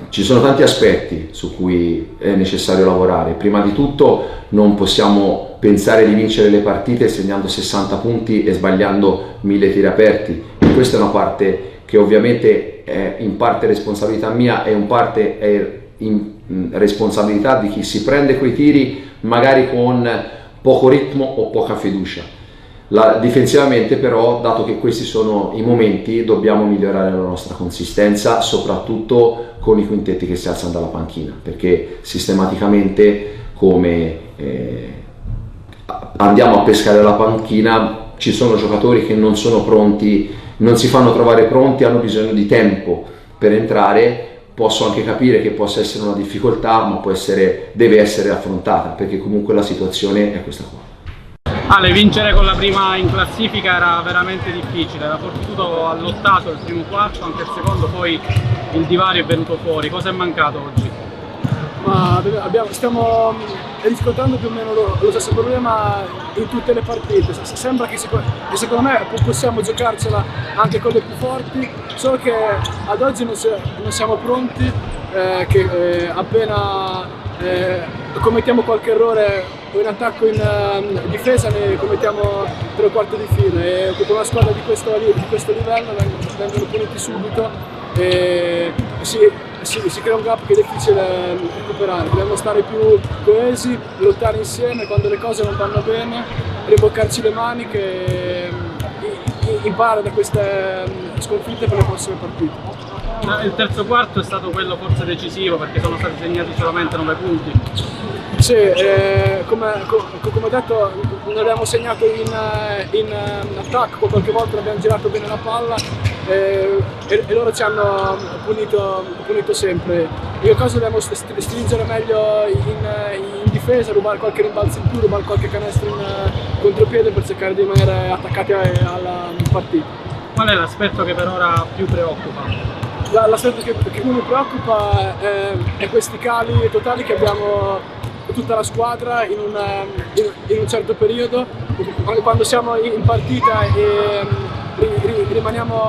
Ci sono tanti aspetti su cui è necessario lavorare. Prima di tutto non possiamo pensare di vincere le partite segnando 60 punti e sbagliando 1000 tiri aperti, e questa è una parte che ovviamente è in parte responsabilità mia e in parte è responsabilità di chi si prende quei tiri magari con poco ritmo o poca fiducia. Difensivamente però, dato che questi sono i momenti, dobbiamo migliorare la nostra consistenza, soprattutto con i quintetti che si alzano dalla panchina, perché sistematicamente come andiamo a pescare la panchina ci sono giocatori che non sono pronti, non si fanno trovare pronti, hanno bisogno di tempo per entrare. Posso anche capire che possa essere una difficoltà, ma deve essere affrontata, perché comunque la situazione è questa qua. Vincere con la prima in classifica era veramente difficile, la Fortitudo ha lottato il primo quarto, anche il secondo poi il divario è venuto fuori. Cosa è mancato oggi? Stiamo riscontrando più o meno lo stesso problema in tutte le partite. Sembra che secondo me possiamo giocarcela anche con le più forti, solo che ad oggi non siamo pronti, che appena commettiamo qualche errore o in attacco o in difesa ne commettiamo 3 quarti di fila, e con una squadra di questo livello vengono puniti subito e si crea un gap che è difficile recuperare. Dobbiamo stare più coesi, lottare insieme quando le cose non vanno bene, rimboccarci le maniche e imparare da queste sconfitte per le prossime partite. Il terzo quarto è stato quello forse decisivo, perché sono stati segnati solamente 9 punti. Sì, come ho detto, non abbiamo segnato in attacco, qualche volta abbiamo girato bene la palla e loro ci hanno punito sempre. In caso dobbiamo stringere meglio in difesa, rubare qualche rimbalzo in più, rubare qualche canestro in contropiede per cercare di rimanere attaccati alla partita. Qual è l'aspetto che per ora più preoccupa? L'aspetto che più mi preoccupa è questi cali totali che abbiamo tutta la squadra in un certo periodo, quando siamo in partita e rimaniamo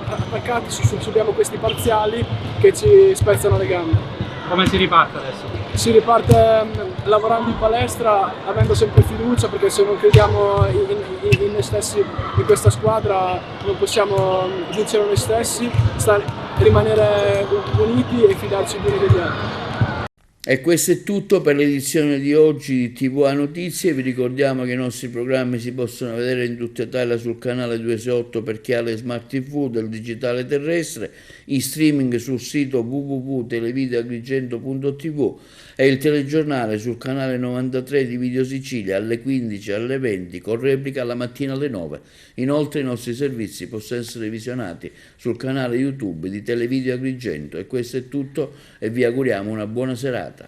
attaccati, subiamo questi parziali che ci spezzano le gambe. Come si riparte adesso? Si riparte lavorando in palestra, avendo sempre fiducia, perché se non crediamo in noi stessi, in questa squadra, non possiamo vincere noi stessi, rimanere uniti e fidarci bene degli altri. E questo è tutto per l'edizione di oggi di TVA Notizie. Vi ricordiamo che i nostri programmi si possono vedere in tutta Italia sul canale 268 per chi ha le Smart TV del digitale terrestre, in streaming sul sito www.televideoagrigento.tv e il telegiornale sul canale 93 di Video Sicilia alle 15 e alle 20 con replica la mattina alle 9. Inoltre i nostri servizi possono essere visionati sul canale YouTube di Televideo Agrigento. E questo è tutto e vi auguriamo una buona serata.